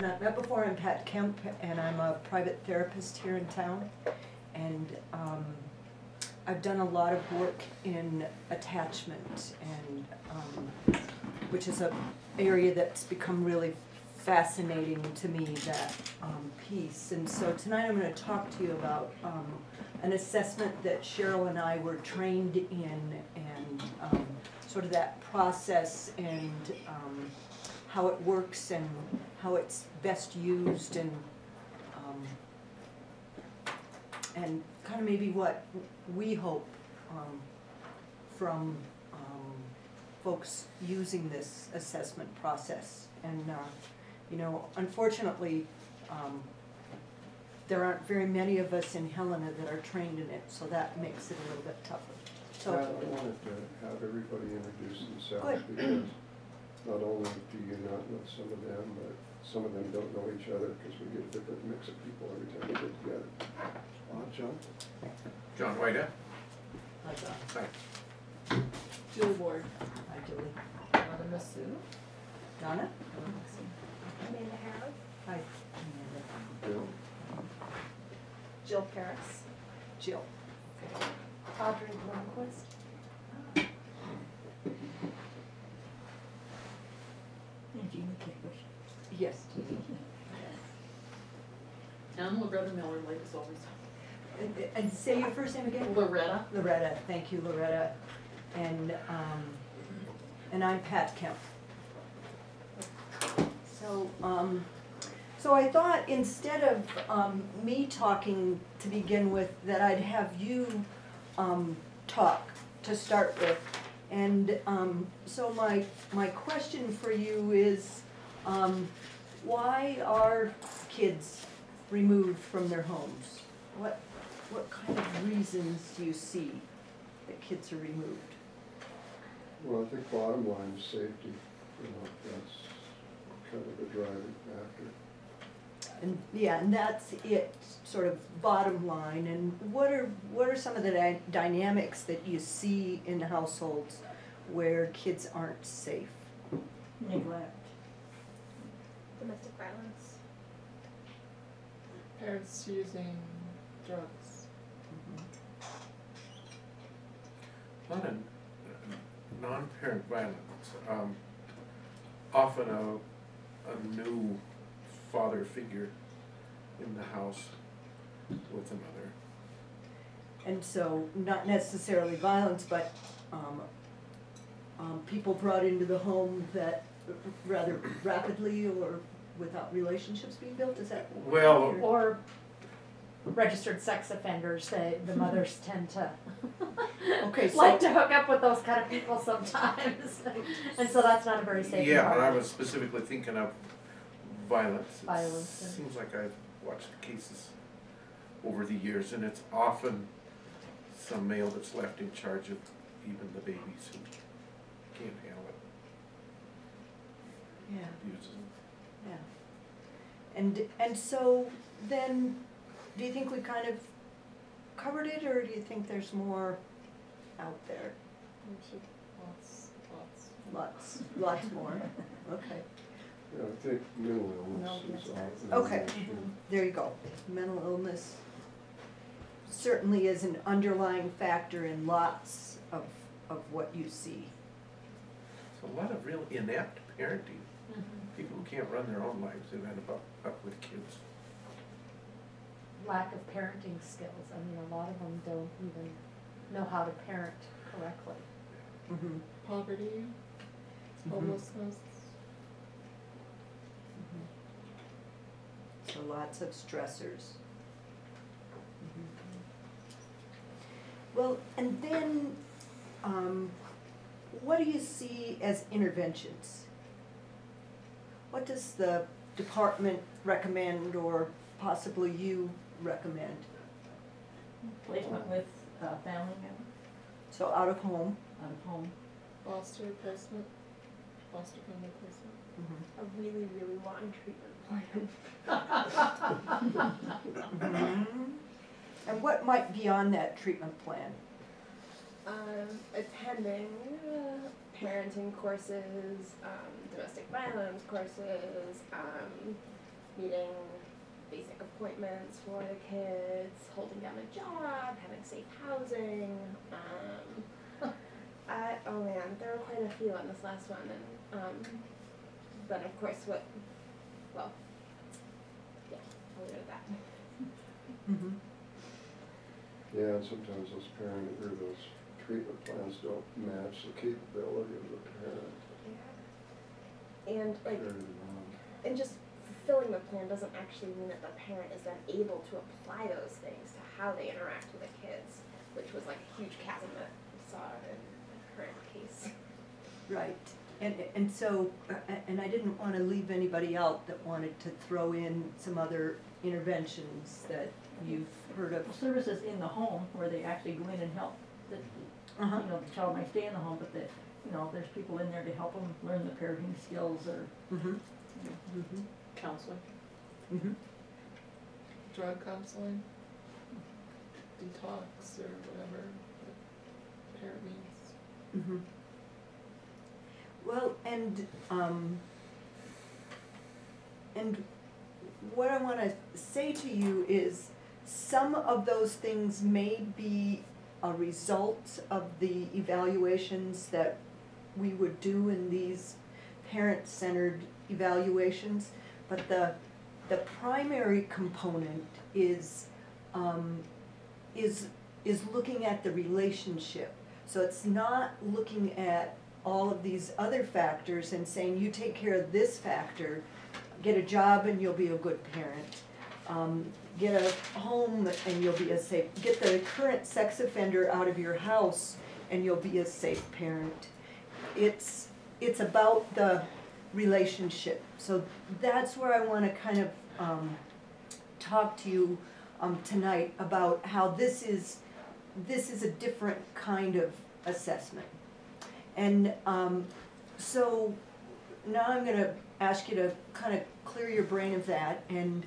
not met before, I'm Pat Kemp, and I'm a private therapist here in town. And I've done a lot of work in attachment, and which is an area that's become really fascinating to me, that piece. And so tonight I'm going to talk to you about an assessment that Cheryl and I were trained in, and sort of that process, and how it works and how it's best used, and kind of maybe what we hope from folks using this assessment process. And you know, unfortunately, there aren't very many of us in Helena that are trained in it, so that makes it a little bit tougher. So I wanted to have everybody introduce themselves, because not only do you not know some of them, but some of them don't know each other, because we get a different mix of people every time we get together. John? John Whitehead. Hi, John. Hi. Julie Ward. Hi, Julie. Donna Sue. Donna? Amanda Harrod. Hi, Amanda. Bill? Jill Paris. Jill. Audrey Blomquist. And Gina Kickbush. Yes. And Loretta Miller, like as always. And say your first name again? Loretta. Loretta. Thank you, Loretta. And I'm Pat Kemp. So, so I thought instead of me talking to begin with, that I'd have you talk to start with. And so my question for you is, why are kids removed from their homes? What kind of reasons do you see that kids are removed? Well, I think bottom line is safety. You know, that's kind of the driving factor. And yeah, and that's it, sort of bottom line. And what are some of the dynamics that you see in households where kids aren't safe? Neglect. Domestic violence. Parents using drugs. Not a non-parent violence. Often a new father figure in the house with a mother. And so, not necessarily violence, but people brought into the home that rather rapidly or without relationships being built. Is that Well, Or registered sex offenders, the mothers tend to okay? So like to hook up with those kind of people sometimes. And so that's not a very safe yeah, but I environment. was specifically thinking of violence. It Violence. seems like I've watched cases over the years, and it's often some male that's left in charge of even the babies who can't handle it, yeah, abuses them. yeah. And so then, do you think we kind of covered it, or do you think there's more out there? Lots more. Okay. Yeah, I think mental illness is often an Okay. issue. There you go. Mental illness certainly is an underlying factor in lots of what you see. So a lot of real inept parenting. Mhm. People who can't run their own lives and end up with kids. Lack of parenting skills. I mean, a lot of them don't even know how to parent correctly. Mm-hmm. Poverty, homelessness. So lots of stressors. Well, and then, what do you see as interventions? What does the department recommend, or possibly you recommend? Placement with a family member, So out of home. out of home. Foster placement. Foster family placement. Mm-hmm. A really, really long treatment plan. And what might be on that treatment plan? Attending parenting courses, domestic violence courses, meeting basic appointments for the kids, holding down a job, having safe housing. Oh man, there were quite a few on this last one, and but of course, yeah, I'll leave it at that. Mhm. Yeah, and sometimes those those treatment plans don't match the capability of the parent. Yeah. And like, Carry them on. and just fulfilling the plan doesn't actually mean that the parent is then able to apply those things to how they interact with the kids, which was like a huge chasm that we saw in the current case. Right, and so, and I didn't want to leave anybody out that wanted to throw in some other interventions that you've heard of. Services in the home where they actually go in and help, the, Uh-huh. you know, the child might stay in the home, but that, you know, there's people in there to help them learn the parenting skills or, Mm-hmm, you know. mm-hmm, Counseling, mm-hmm. drug counseling, detox, or whatever the parent needs. Mm-hmm. Well, and what I want to say to you is some of those things may be a result of the evaluations that we would do in these parent-centered evaluations, but the primary component is looking at the relationship. So it's not looking at all of these other factors and saying, you take care of this factor, get a job and you'll be a good parent. Get a home and you'll be a safe, get the current sex offender out of your house and you'll be a safe parent. It's about the relationship. So that's where I want to kind of talk to you tonight about how this is a different kind of assessment. And so now I'm going to ask you to kind of clear your brain of that, and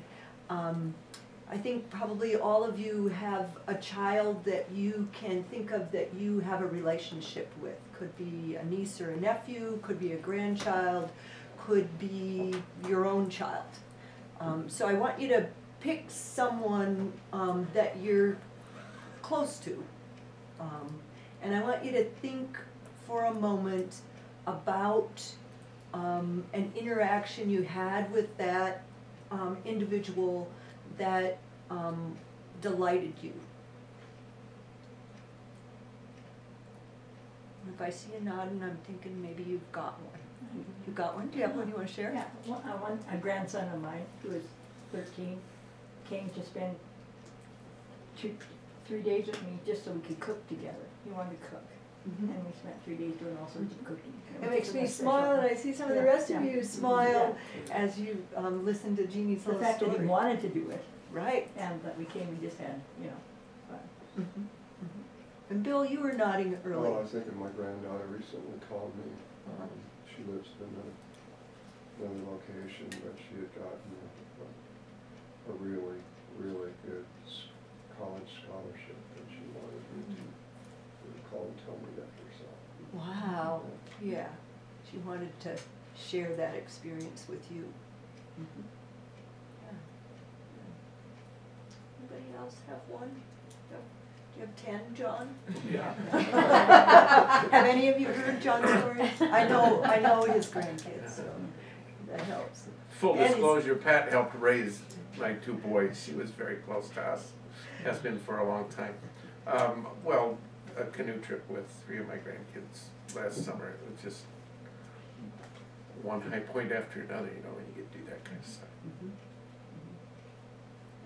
I think probably all of you have a child that you can think of that you have a relationship with. Could be a niece or a nephew, could be a grandchild, could be your own child. So I want you to pick someone that you're close to. And I want you to think for a moment about an interaction you had with that individual that delighted you. If I see a nod and I'm thinking maybe you've got one. You got one? Do you have one you want to share? Yeah, a grandson of mine who was 13 came to spend 3 days with me just so we could cook together. He wanted to cook. Mhm. And we spent 3 days doing all sorts of cooking. It makes me smile, and I see some of the rest of you smile as you listen to Jeannie's The little fact that he story. wanted to do it, Right. and that we came and just had, you know, fun. Mhm, mhm. And Bill, you were nodding early. Well, I was thinking my granddaughter recently called me. She lives in another location, but she had gotten a really, really good college scholarship, and she wanted me to call and tell me that herself. Wow, yeah. She wanted to share that experience with you. Mhm. Yeah. Yeah. Anybody else have one? Do you have 10, John? Yeah. Have any of you heard John's story? I know his grandkids, so that helps. Full And his- disclosure, Pat helped raise my 2 boys. She was very close to us, has been for a long time. Well, a canoe trip with 3 of my grandkids last summer. It was just one high point after another, you know, when you get to do that kind of stuff. Mhm.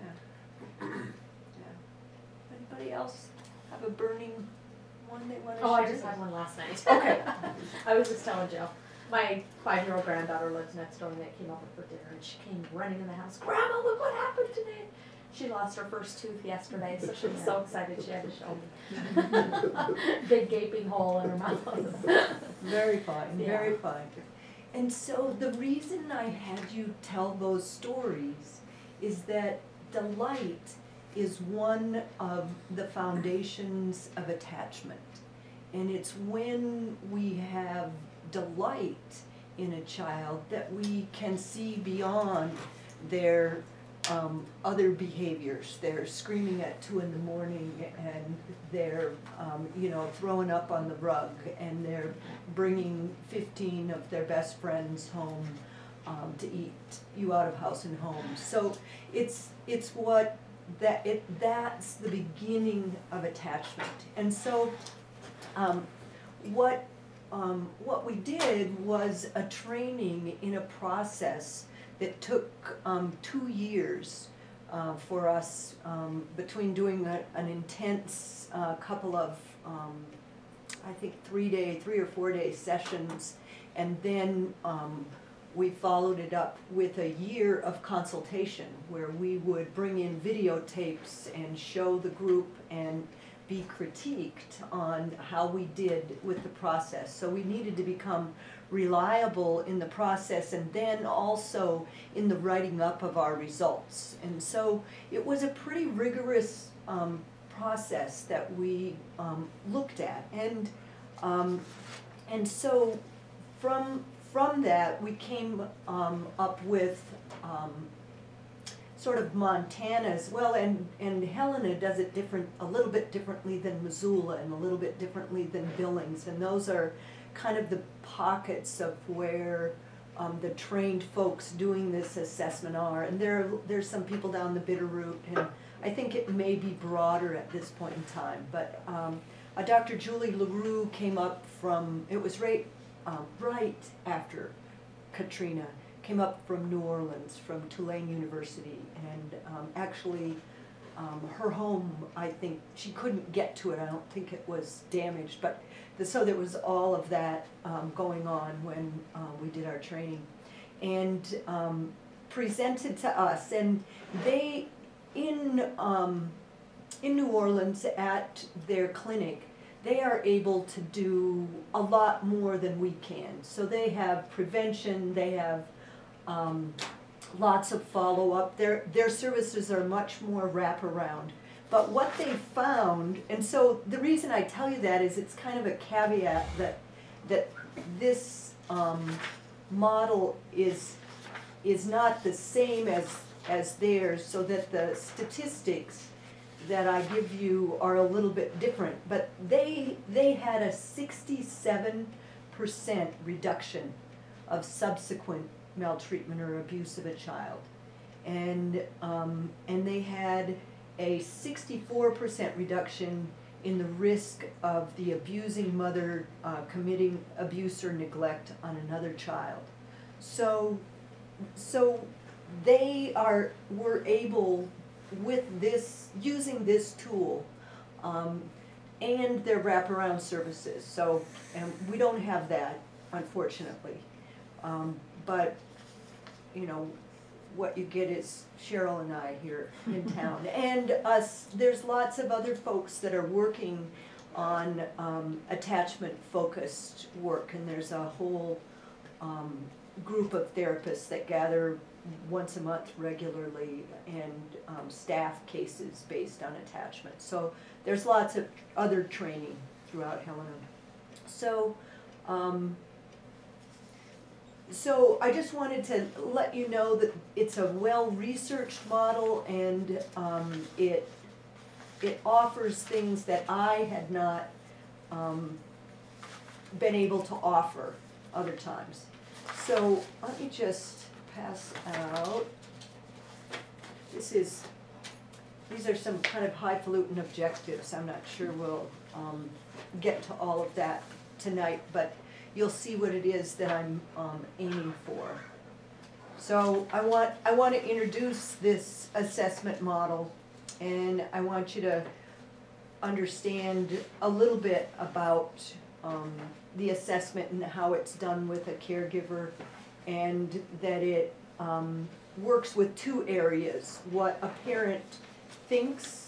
Yeah. Yeah. Anybody else have a burning one they want to share? Oh, I just had one last night. Okay. I was just telling Jill. My 5-year-old granddaughter lives next door and they came over for dinner and she came running in the house. Grandma, look what happened today. She lost her first tooth yesterday, so she was so excited she had to show me. Big gaping hole in her mouth. Very fine, Yeah. very fine. And so the reason I had you tell those stories is that delight is one of the foundations of attachment. And it's when we have delight in a child that we can see beyond their other behaviors. They're screaming at 2 in the morning, and they're, throwing up on the rug, and they're bringing 15 of their best friends home to eat you out of house and home. So it's that's the beginning of attachment. And so what we did was a training in a process that took 2 years for us, between doing an intense couple of, I think 3 or 4 day sessions, and then we followed it up with a year of consultation where we would bring in videotapes and show the group and be critiqued on how we did with the process. So we needed to become reliable in the process, and then also in the writing up of our results. And so it was a pretty rigorous process that we looked at. And so from that, we came up with sort of Montana's, well, and Helena does it a little bit differently than Missoula, and a little bit differently than Billings, and those are kind of the pockets of where the trained folks doing this assessment are. And there's some people down the Bitterroot, and I think it may be broader at this point in time. But Dr. Julie LaRue came up from, it was right after Katrina, came up from New Orleans, from Tulane University, and actually her home, I think, she couldn't get to it. I don't think it was damaged, but so there was all of that going on when we did our training, and presented to us. And they, in New Orleans at their clinic, they are able to do a lot more than we can. So they have prevention, they have lots of follow-up. Their services are much more wraparound. But what they found, and so the reason I tell you that is it's kind of a caveat that this model is not the same as theirs, so that the statistics that I give you are a little bit different. But they had a 67% reduction of subsequent maltreatment or abuse of a child, and they had a 64% reduction in the risk of the abusing mother committing abuse or neglect on another child. So they were able, with this, using this tool, and their wraparound services. So, and we don't have that, unfortunately. But, what you get is Cheryl and I here in town. And there's lots of other folks that are working on attachment-focused work, and there's a whole group of therapists that gather once a month regularly and staff cases based on attachment. So there's lots of other training throughout Helena. So I just wanted to let you know that it's a well-researched model, and it offers things that I had not been able to offer other times. So let me just pass out. These are some kind of highfalutin objectives. I'm not sure we'll get to all of that tonight, but you'll see what it is that I'm aiming for. So I want to introduce this assessment model, and I want you to understand a little bit about the assessment and how it's done with a caregiver, and that it works with 2 areas: what a parent thinks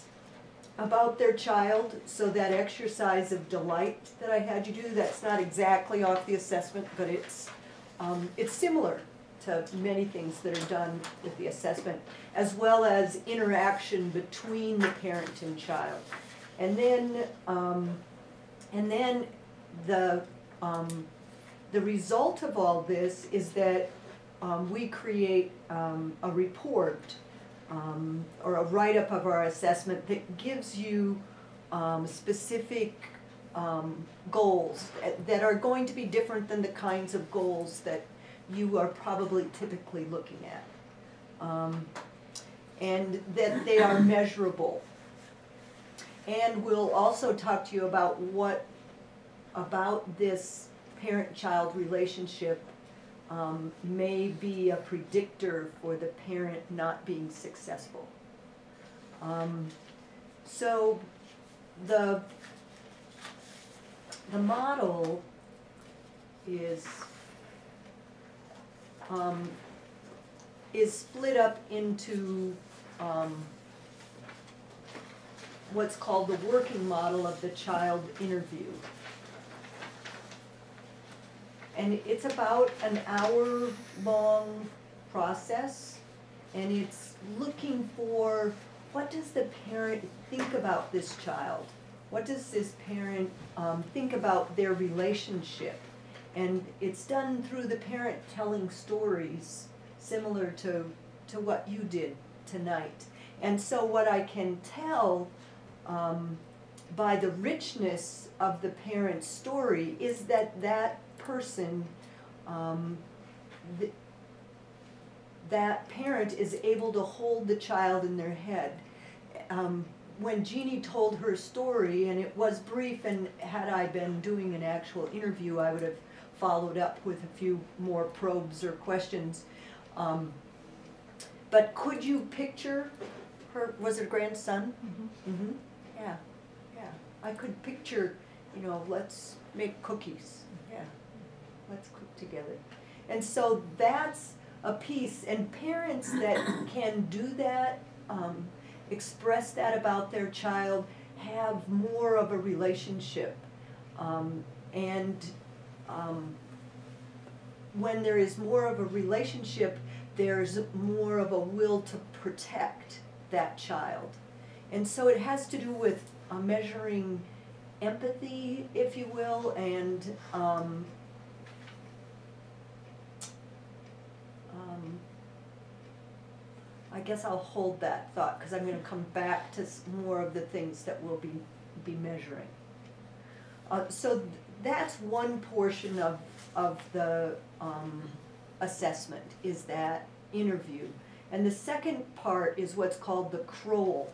about their child, so that exercise of delight that I had you do, that's not exactly off the assessment, but it's similar to many things that are done with the assessment, as well as interaction between the parent and child. And then the result of all this is that we create a report or a write-up of our assessment that gives you specific goals that are going to be different than the kinds of goals that you are probably typically looking at. And that they are measurable. And we'll also talk to you about what about this parent-child relationship may be a predictor for the parent not being successful. So the model is split up into what's called the working model of the child interview. And it's about an hour-long process, and it's looking for what does the parent think about this child? What does this parent think about their relationship? And it's done through the parent telling stories similar to what you did tonight. And so what I can tell by the richness of the parent's story is that that person, that parent is able to hold the child in their head. When Jeannie told her story, and it was brief, and had I been doing an actual interview, I would have followed up with a few more probes or questions. But could you picture her, was it a grandson? Mm-hmm. Mm-hmm. Yeah, yeah. I could picture, let's make cookies. Yeah, let's cook together. And so that's a piece, and parents that can do that, express that about their child, have more of a relationship. When there is more of a relationship, there's more of a will to protect that child. And so it has to do with measuring empathy, if you will, and I guess I'll hold that thought, because I'm going to come back to more of the things that we'll be measuring. So that's one portion of the assessment, is that interview. And the second part is what's called the Kroll.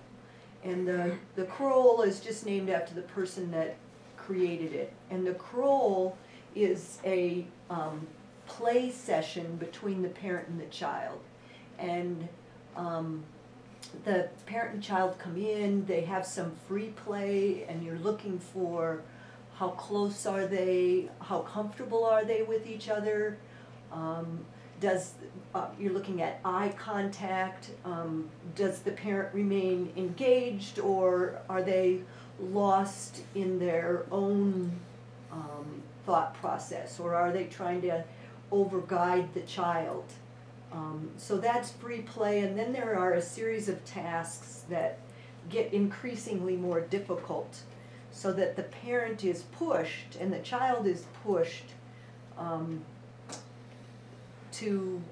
And the Kroll is just named after the person that created it. And the Kroll is a play session between the parent and the child. And the parent and child come in, they have some free play, and you're looking for how close are they, how comfortable are they with each other, you're looking at eye contact, does the parent remain engaged, or are they lost in their own thought process, or are they trying to overguide the child? So that's free play, and then there are a series of tasks that get increasingly more difficult, so that the parent is pushed and the child is pushed to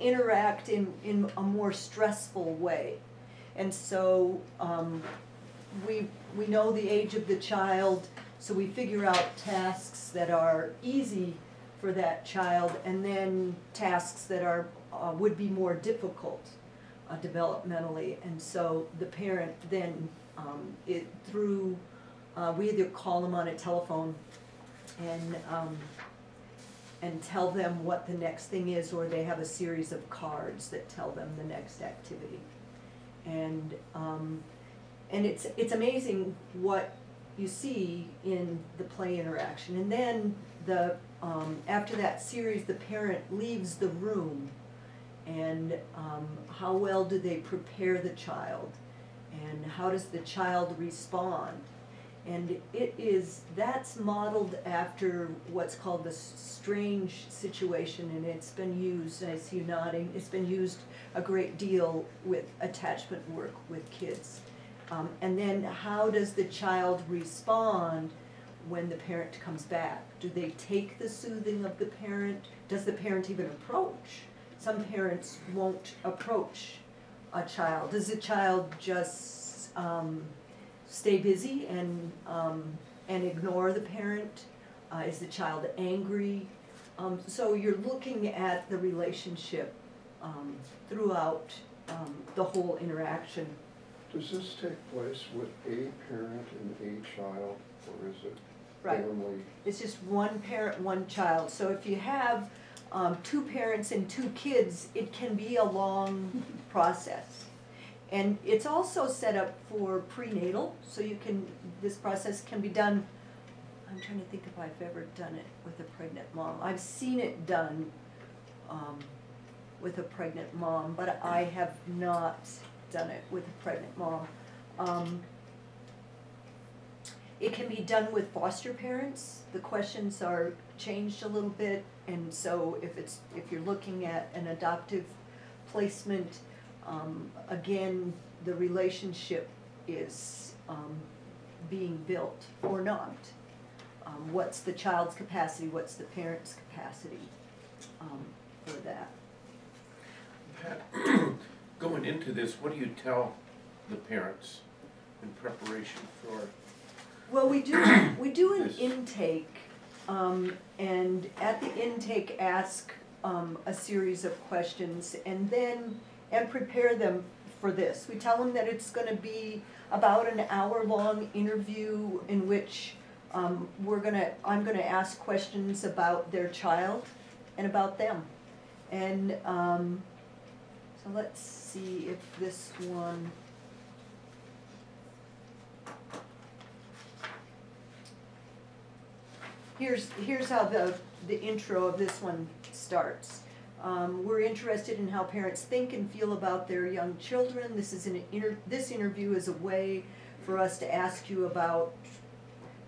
interact in a more stressful way. And so we know the age of the child, so we figure out tasks that are easy for that child, and then tasks that are would be more difficult developmentally. And so the parent then we either call them on a telephone and tell them what the next thing is, or they have a series of cards that tell them the next activity. And it's amazing what you see in the play interaction. And then after that series, the parent leaves the room, and how well do they prepare the child, and how does the child respond? And that's modeled after what's called the strange situation, and it's been used, I see you nodding, it's been used a great deal with attachment work with kids. And then how does the child respond when the parent comes back? Do they take the soothing of the parent? Does the parent even approach? Some parents won't approach a child. Does the child just stay busy and ignore the parent? Is the child angry? So you're looking at the relationship throughout the whole interaction. Does this take place with a parent and a child, or is it Right. family? It's just one parent, one child. So if you have two parents and two kids, it can be a long process. And it's also set up for prenatal, so this process can be done. I'm trying to think if I've ever done it with a pregnant mom. I've seen it done with a pregnant mom, but I have not done it with a pregnant mom. It can be done with foster parents. The questions are changed a little bit, and so if you're looking at an adoptive placement, again, the relationship is being built or not. What's the child's capacity? What's the parent's capacity for that? Pat, going into this, what do you tell the parents in preparation for? Well, we do an This. intake, and at the intake ask a series of questions and prepare them for this. We tell them that it's going to be about an hour-long interview in which I'm gonna ask questions about their child and about them. And so let's see if this one. Here's how the intro of this one starts. We're interested in how parents think and feel about their young children. This interview is a way for us to ask you about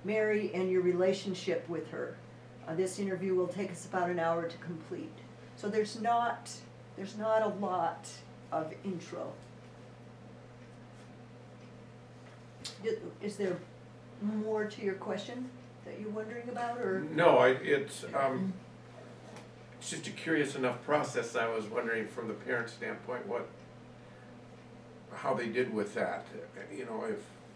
Mary and your relationship with her. This interview will take us about an hour to complete. So there's not a lot of intro. Is there more to your question that you're wondering about, or? No, it's just a curious enough process. I was wondering from the parent standpoint how they did with that. You know,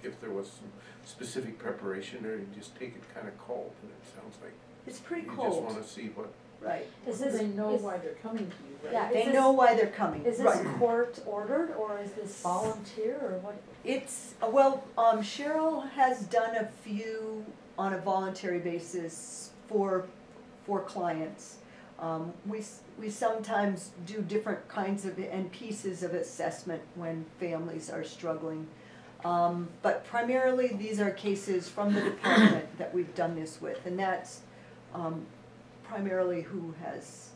if there was some specific preparation, or you just take it kind of cold, and it sounds like It's pretty you cold. just want to see what. Right. They know why they're coming to you, right? Yeah, They know why they're coming. Is this Right. court ordered or is this volunteer or what? It's, Cheryl has done a few on a voluntary basis for clients. We sometimes do different kinds of and pieces of assessment when families are struggling. But primarily these are cases from the department that we've done this with, and that's primarily who has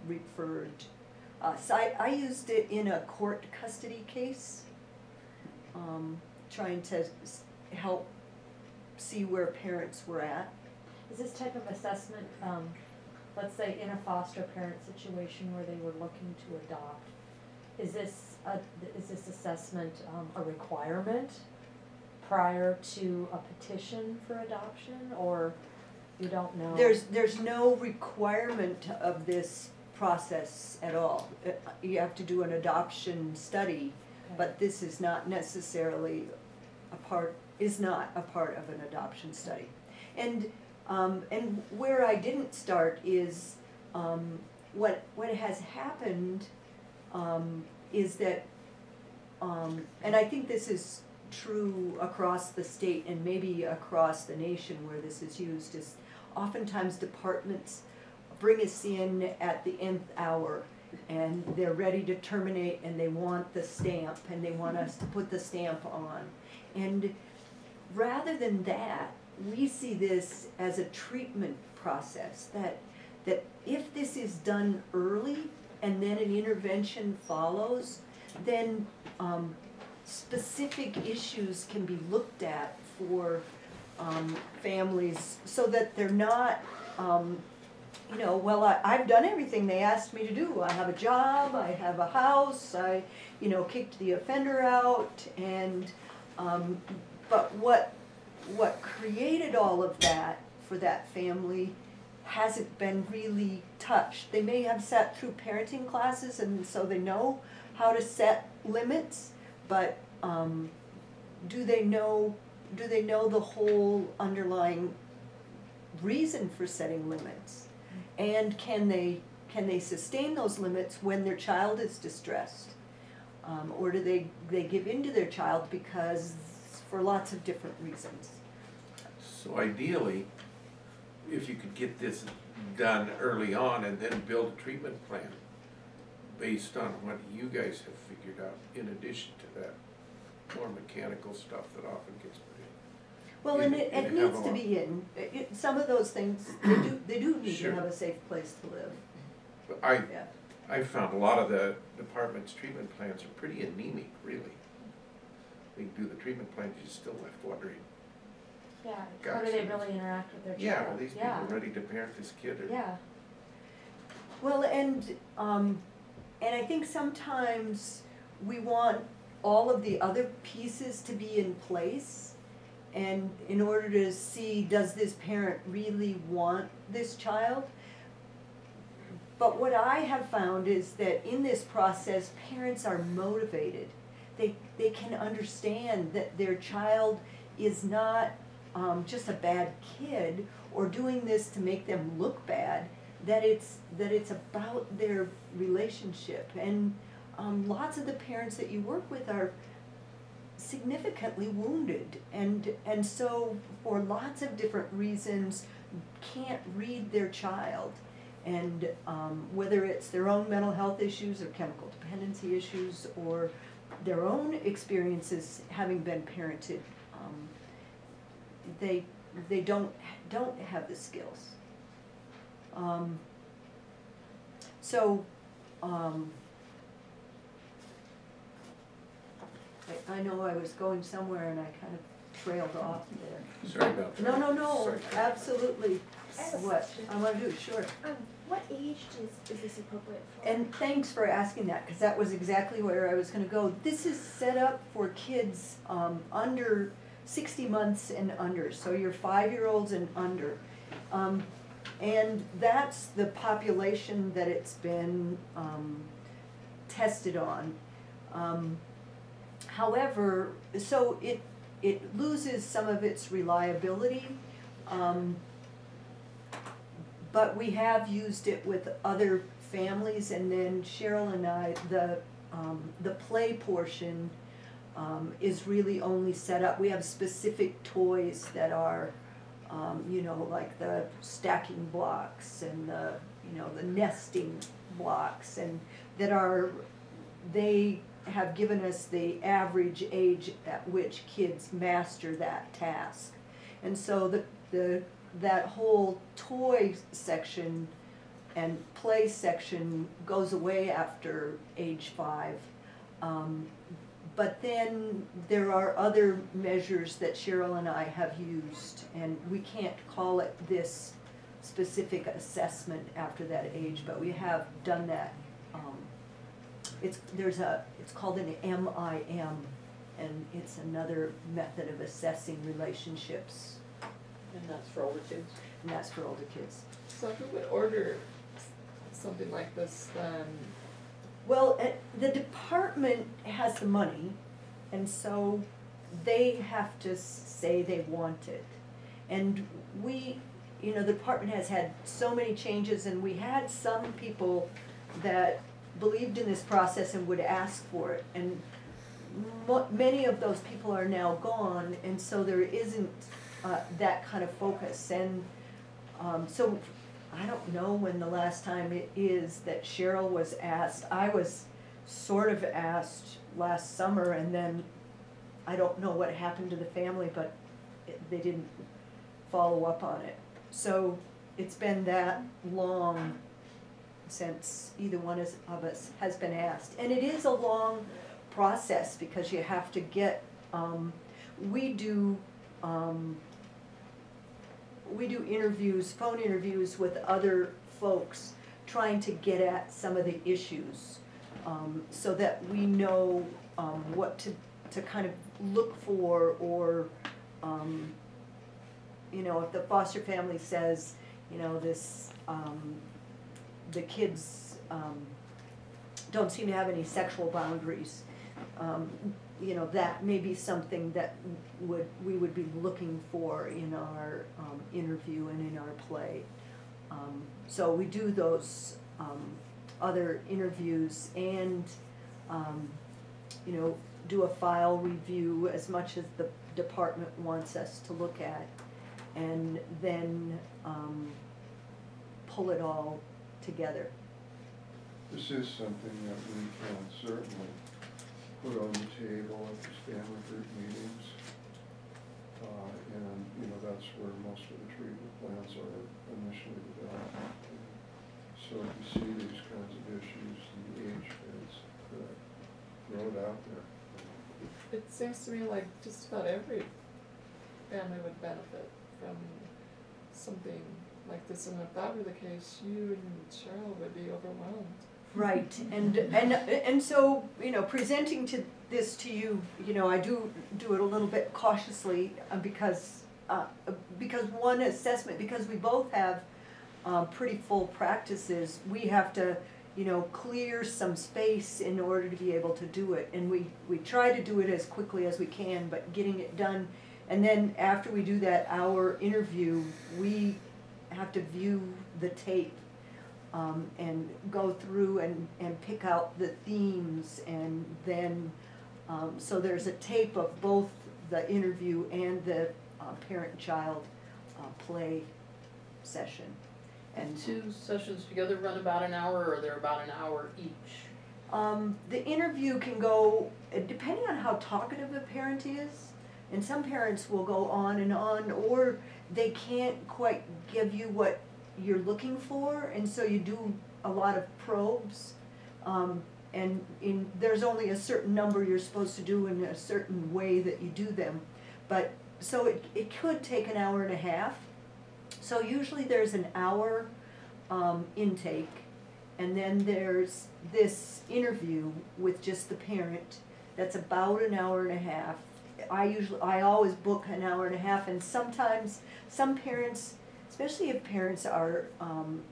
referred us. I used it in a court custody case, trying to help see where parents were at. Is this type of assessment, let's say in a foster parent situation where they were looking to adopt, is this assessment a requirement prior to a petition for adoption, or you don't know? There's no requirement of this process at all. You have to do an adoption study, Okay. but this is not necessarily a part of an adoption study. And where I didn't start is what has happened is that, and I think this is true across the state and maybe across the nation where this is used, is oftentimes departments bring us in at the nth hour and they're ready to terminate and they want the stamp and they want us to put the stamp on. And rather than that, we see this as a treatment process, that if this is done early and then an intervention follows, then specific issues can be looked at for families so that they're not, I've done everything they asked me to do. I have a job, I have a house, I kicked the offender out, and but what what created all of that for that family hasn't been really touched. They may have sat through parenting classes and so they know how to set limits, but do they know the whole underlying reason for setting limits? And can they sustain those limits when their child is distressed? Or do they give in to their child because for lots of different reasons? So ideally, if you could get this done early on and then build a treatment plan based on what you guys have figured out, in addition to that more mechanical stuff that often gets put in. Well, and it have needs a to lot. be in, some of those things, they do need to Sure. have a safe place to live, But yeah. I found a lot of the department's treatment plans are pretty anemic, really. They do the treatment plans, you're still left wondering, Yeah, how do they really interact with their child? yeah, are these people ready to parent this kid or? Yeah, Well, and I think sometimes we want all of the other pieces to be in place, and in order to see, does this parent really want this child? But what I have found is that in this process, parents are motivated. They can understand that their child is not just a bad kid or doing this to make them look bad, that it's about their relationship. And lots of the parents that you work with are significantly wounded, and so for lots of different reasons can't read their child. And whether it's their own mental health issues or chemical dependency issues or their own experiences having been parented, they don't have the skills. I know I was going somewhere and I kind of trailed off there. Sorry about that. No, Sorry. absolutely. I have a What question. I wanna do, sure. What age is this appropriate for? And thanks for asking that, because that was exactly where I was gonna go. This is set up for kids under 60 months and under, so you're 5-year-olds and under. And that's the population that it's been tested on. However, so it loses some of its reliability, but we have used it with other families, and then Cheryl and I, the play portion is really only set up, we have specific toys that are, like the stacking blocks and the nesting blocks, and that are, they have given us the average age at which kids master that task. And so that whole toy section and play section goes away after age 5. But then there are other measures that Cheryl and I have used, and we can't call it this specific assessment after that age, but we have done that. It's called an MIM, and it's another method of assessing relationships, And that's for older kids. and that's for older kids. So who would order something like this then? Well, the department has the money, and so they have to say they want it. And we, the department has had so many changes, and we had some people that believed in this process and would ask for it. And many of those people are now gone, and so there isn't that kind of focus. And so I don't know when the last time it is that Cheryl was asked. I was sort of asked last summer, and then I don't know what happened to the family, but they didn't follow up on it. So it's been that long since either one of us has been asked. And it is a long process, because you have to get, we do interviews, phone interviews with other folks, trying to get at some of the issues, so that we know what to kind of look for, or you know, if the foster family says, you know, this, the kids, don't seem to have any sexual boundaries, you know, that may be something that we would be looking for in our, interview and in our play. So we do those, other interviews and, you know, do a file review as much as the department wants us to look at, and then, pull it all together. This is something that we can certainly put on the table at the family group meetings. And, you know, that's where most of the treatment plans are initially developed. So if you see these kinds of issues and the age fits, throw it out there. It seems to me like just about every family would benefit from something like this, and if that were the case, you and Cheryl would be overwhelmed. Right, and so, you know, presenting this to you, you know, I do it a little bit cautiously, because one assessment, because we both have pretty full practices, we have to, you know, clear some space in order to be able to do it, and we try to do it as quickly as we can, but getting it done, and then after we do that hour interview, we have to view the tape, and go through and pick out the themes, and then, so there's a tape of both the interview and the parent-child play session. And 2 sessions together run about an hour, or they're about an hour each? The interview can go, depending on how talkative a parent is, and some parents will go on, or they can't quite give you what you're looking for, and so you do a lot of probes, and there's only a certain number you're supposed to do in a certain way that you do them, but so it could take an hour and a half. So usually there's an hour intake, and then there's this interview with just the parent that's about an hour and a half. I always book an hour and a half, and sometimes some parents, especially if parents are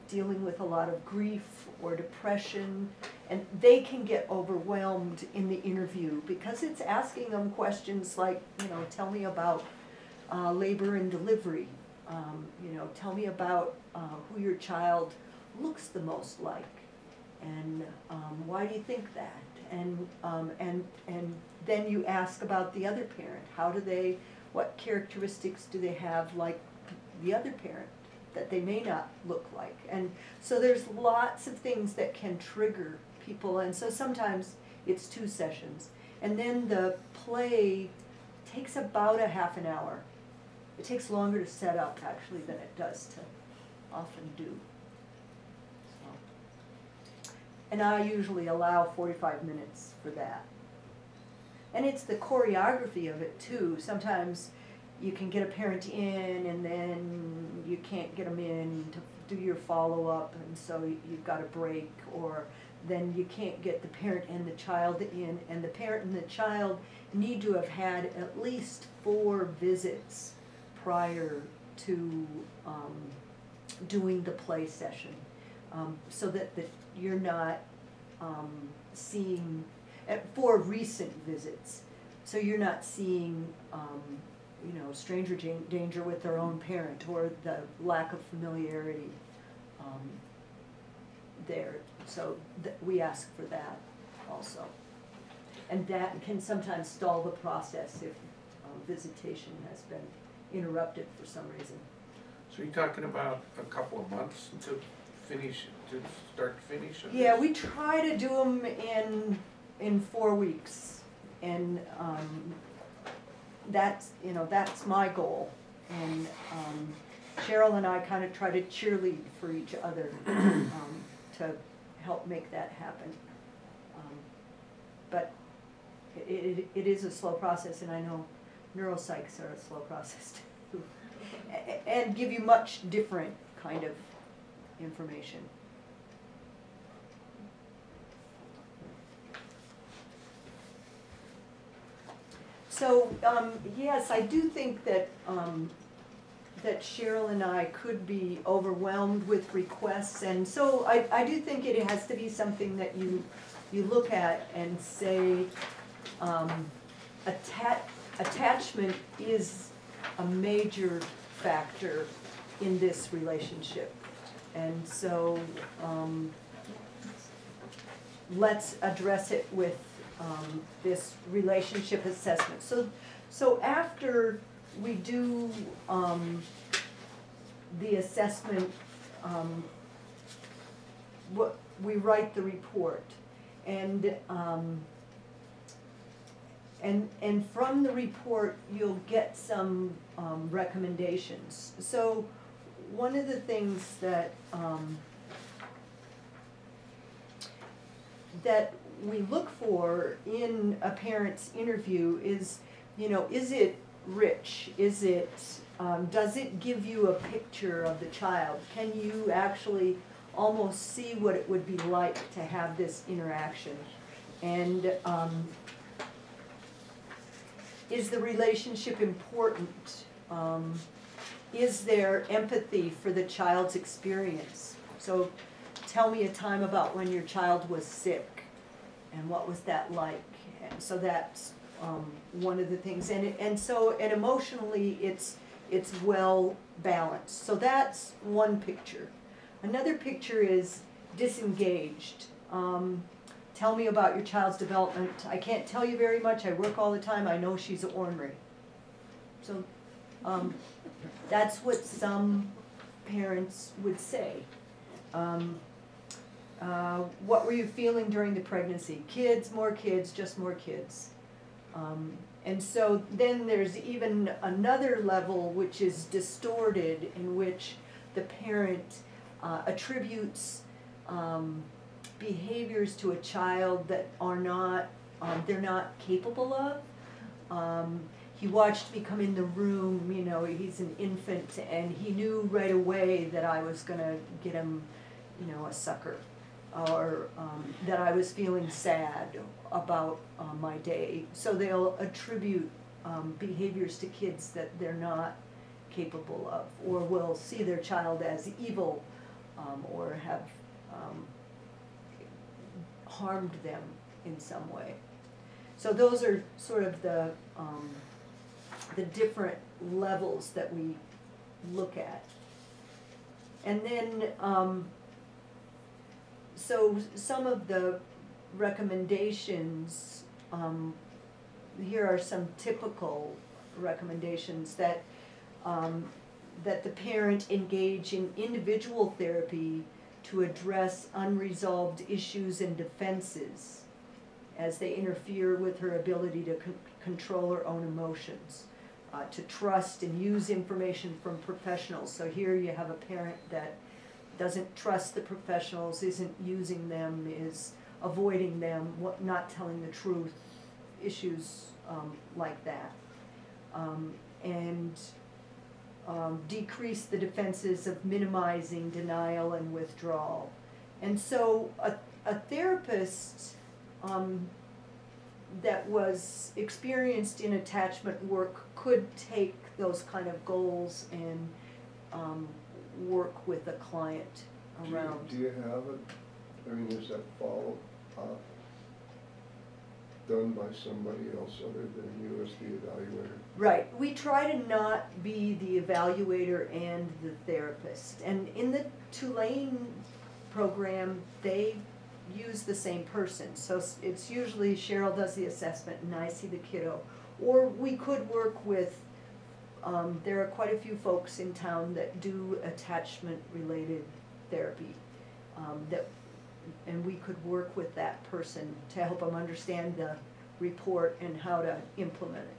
dealing with a lot of grief or depression, and they can get overwhelmed in the interview because it's asking them questions like, you know, tell me about labor and delivery, you know, tell me about who your child looks the most like, and why do you think that? And then you ask about the other parent. What characteristics do they have like the other parent that they may not look like? And so there's lots of things that can trigger people, and so sometimes it's 2 sessions. And then the play takes about a half an hour. It takes longer to set up actually than it does to often do. So. And I usually allow 45 minutes for that. And it's the choreography of it too. Sometimes you can get a parent in, and then you can't get them in to do your follow-up, and so you've got a break, or then you can't get the parent and the child in, and the parent and the child need to have had at least 4 visits prior to doing the play session, so that you're not seeing, 4 recent visits, so you're not seeing you know, stranger danger with their own parent, or the lack of familiarity there. So we ask for that also. And that can sometimes stall the process if visitation has been interrupted for some reason. So you're talking about a couple of months to start to finish? Yeah, we try to do them in 4 weeks, and that's my goal. And Cheryl and I kind of try to cheerlead for each other to help make that happen. But it is a slow process, and I know neuropsychs are a slow process too, and give you much different kind of information. So yes, I do think that that Cheryl and I could be overwhelmed with requests, and so I do think it has to be something that you look at and say, attachment is a major factor in this relationship. And so, let's address it with, this relationship assessment. So after we do, the assessment, we write the report. And from the report, you'll get some, recommendations. So one of the things that, that we look for in a parent's interview is, is it rich? Is it, does it give you a picture of the child? Can you actually almost see what it would be like to have this interaction? And is the relationship important? Is there empathy for the child's experience? So tell me a time about when your child was sick and what was that like? And so that's one of the things. And emotionally it's well balanced. So that's one picture. Another picture is disengaged. Tell me about your child's development. I can't tell you very much. I work all the time. I know she's ornery. So that's what some parents would say. What were you feeling during the pregnancy? Kids, just more kids. And so then there's even another level which is distorted, in which the parent attributes behaviors to a child that are not, they're not capable of. He watched me come in the room, he's an infant, and he knew right away that I was gonna get him, a sucker, or that I was feeling sad about my day. So they'll attribute behaviors to kids that they're not capable of, or will see their child as evil, or have harmed them in some way. So those are sort of the different levels that we look at. And then, so some of the recommendations, here are some typical recommendations: that that the parent engage in individual therapy to address unresolved issues and defenses as they interfere with her ability to control her own emotions, to trust and use information from professionals. So here you have a parent that doesn't trust the professionals, isn't using them, is avoiding them, not telling the truth, issues like that. And decrease the defenses of minimizing, denial, and withdrawal. And so a therapist that was experienced in attachment work could take those kind of goals and work with a client around. Do you have is that follow up done by somebody else other than you as the evaluator? Right. We try to not be the evaluator and the therapist. And in the Tulane program, they use the same person. So it's usually Cheryl does the assessment and I see the kiddo. Or we could work with, there are quite a few folks in town that do attachment-related therapy, and we could work with that person to help them understand the report and how to implement it.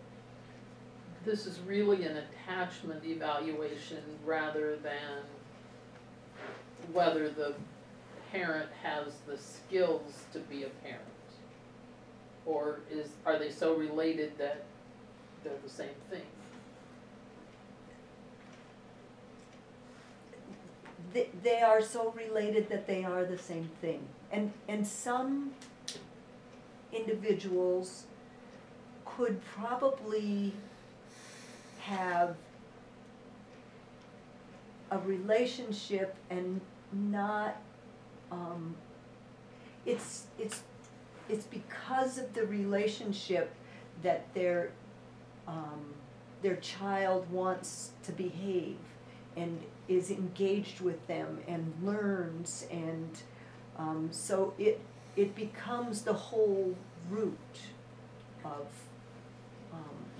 This is really an attachment evaluation rather than whether the parent has the skills to be a parent. Or are they so related that they're the same thing? They are so related that they are the same thing. And some individuals could probably have a relationship and not, it's because of the relationship that their child wants to behave and is engaged with them and learns, and so it becomes the whole root of,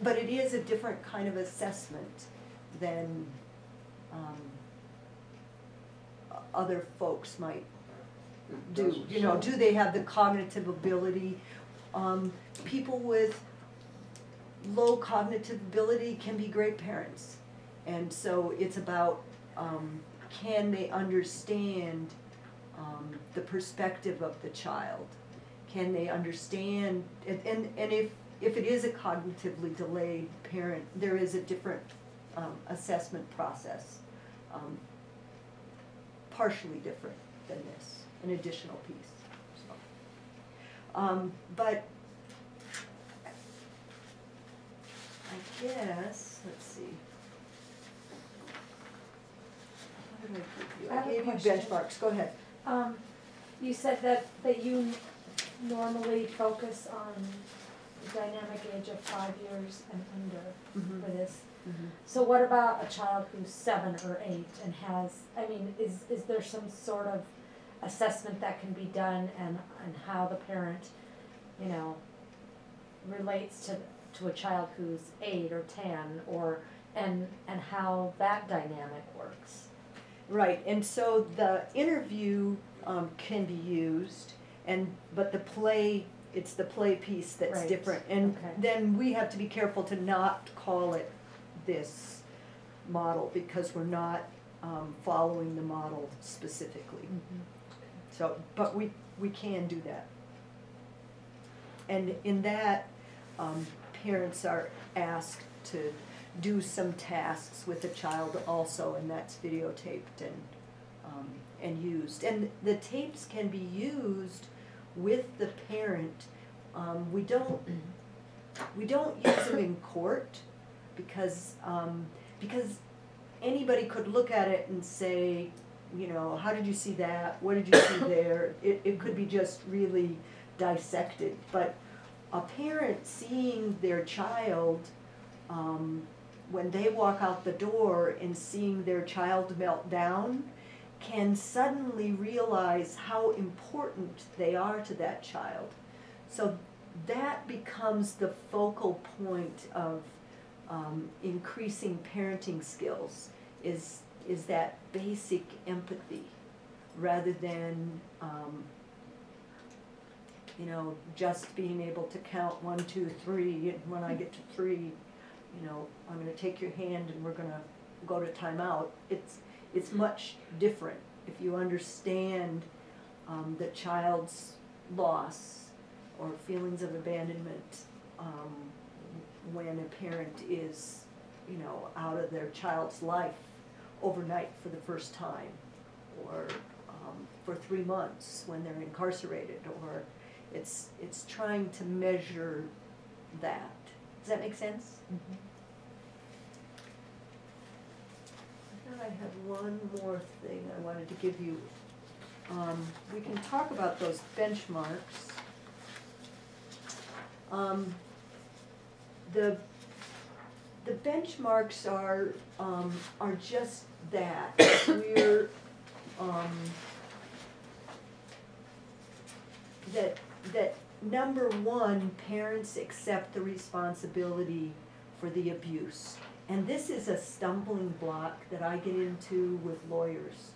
but it is a different kind of assessment than other folks might It do. doesn't You know, sound- do they have the cognitive ability? People with low cognitive ability can be great parents. And so it's about, can they understand the perspective of the child? Can they understand, and if it is a cognitively delayed parent, there is a different assessment process, partially different than this, an additional piece. So, but I guess, let's see. What did I give you? I have a gave you question. benchmarks, go ahead. You said that you normally focus on the dynamic age of 5 years and under for this. So what about a child who's 7 or 8 and has, I mean, is there some sort of assessment that can be done and how the parent, you know, relates to a child who's 8 or 10 or, and how that dynamic works? Right, and so the interview can be used, but the play, it's the play piece that's Right. different. And Okay. then we have to be careful to not call it this model, because we're not following the model specifically. So, but we can do that. And in that, parents are asked to do some tasks with the child also, and that's videotaped and used. And the tapes can be used with the parent. We don't use them in court because anybody could look at it and say, you know, how did you see that? What did you see there? It could be just really dissected. But a parent seeing their child, when they walk out the door and seeing their child melt down, can suddenly realize how important they are to that child. So that becomes the focal point of increasing parenting skills, is that basic empathy, rather than you know, just being able to count 1, 2, 3, and when I get to 3, you know, I'm gonna take your hand and we're gonna go to timeout. It's much different if you understand the child's loss or feelings of abandonment when a parent is, you know, out of their child's life overnight for the first time, or for 3 months when they're incarcerated, or it's trying to measure that. Does that make sense? I thought I had one more thing I wanted to give you. We can talk about those benchmarks. The benchmarks are just that. We're that number one, parents accept the responsibility for the abuse. And this is a stumbling block that I get into with lawyers,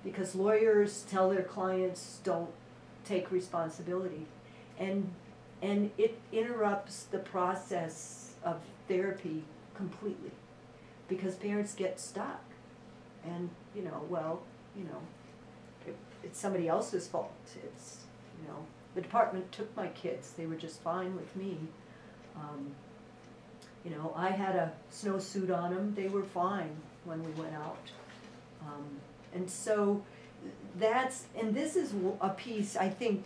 because lawyers tell their clients don't take responsibility, and it interrupts the process of therapy completely, because parents get stuck, and you know, well, you know, it's somebody else's fault. It's, you know, the department took my kids, they were just fine with me. You know, I had a snowsuit on them, they were fine when we went out. And so this is a piece I think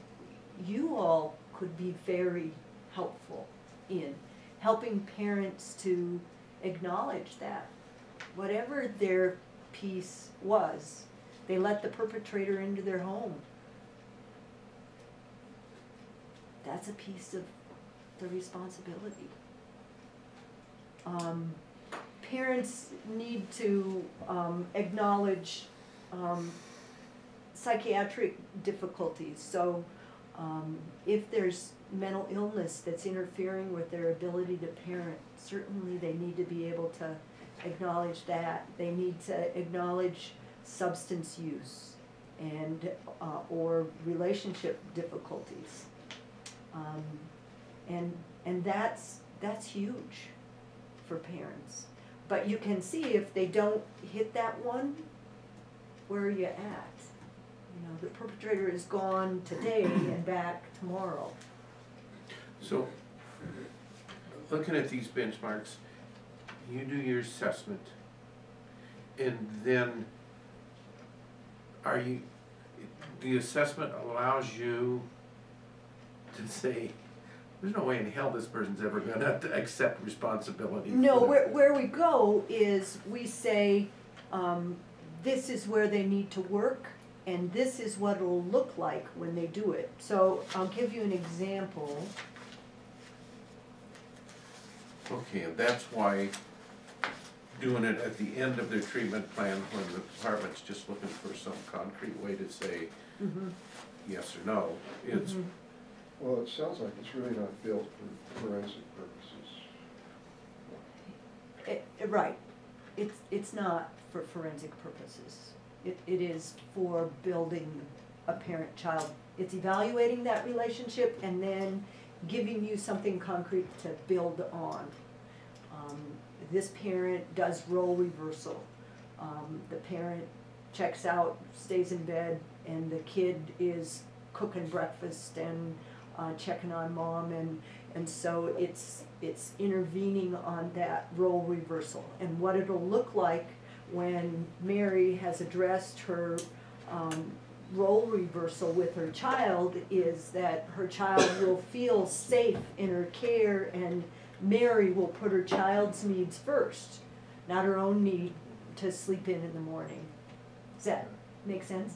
you all could be very helpful in, helping parents to acknowledge that whatever their piece was. They let the perpetrator into their home. That's a piece of the responsibility. Parents need to acknowledge psychiatric difficulties. So if there's mental illness that's interfering with their ability to parent, certainly they need to be able to acknowledge that. They need to acknowledge substance use and or relationship difficulties. And that's huge for parents. But you can see if they don't hit that one, where are you at? You know, the perpetrator is gone today and back tomorrow. So, looking at these benchmarks, you do your assessment, and then the assessment allows you to say, there's no way in hell this person's ever gonna accept responsibility. No, for that. where we go is we say, this is where they need to work, and this is what it'll look like when they do it. So I'll give you an example. Okay, and that's why doing it at the end of their treatment plan, when the department's just looking for some concrete way to say yes or no, it's, Well, it sounds like it's really not built for forensic purposes. Right, it's not for forensic purposes. It is for building a parent-child. It's evaluating that relationship and then giving you something concrete to build on. This parent does role reversal. The parent checks out, stays in bed, and the kid is cooking breakfast and checking on mom, and so it's intervening on that role reversal. And what it'll look like when Mary has addressed her role reversal with her child is that her child will feel safe in her care, and Mary will put her child's needs first, not her own need to sleep in the morning. Does that make sense?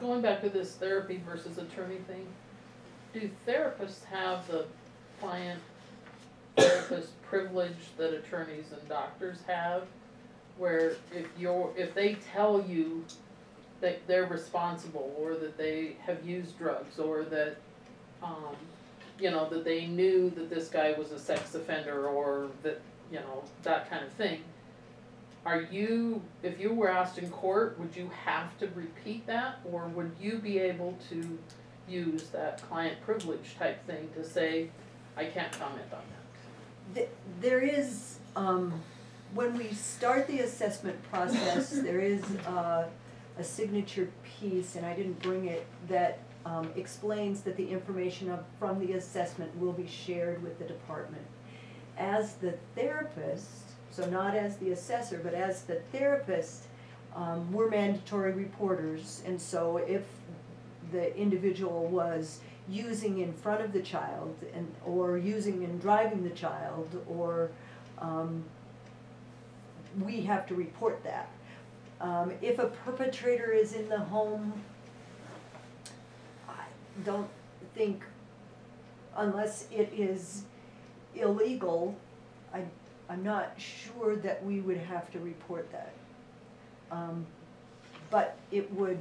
Going back to this therapy versus attorney thing, do therapists have the client therapist privilege that attorneys and doctors have? Where if they tell you that they're responsible, or that they have used drugs, or that that they knew that this guy was a sex offender, or that that kind of thing, if you were asked in court, would you have to repeat that, or would you be able to use that client privilege type thing to say, I can't comment on that? There is, when we start the assessment process, there is a signature piece, and I didn't bring it, that explains that the information from the assessment will be shared with the department. As the therapist, so not as the assessor, but as the therapist, we're mandatory reporters, and so if the individual was using in front of the child, or using and driving the child, or we have to report that. If a perpetrator is in the home, I don't think, unless it is illegal, I'm not sure that we would have to report that. But it would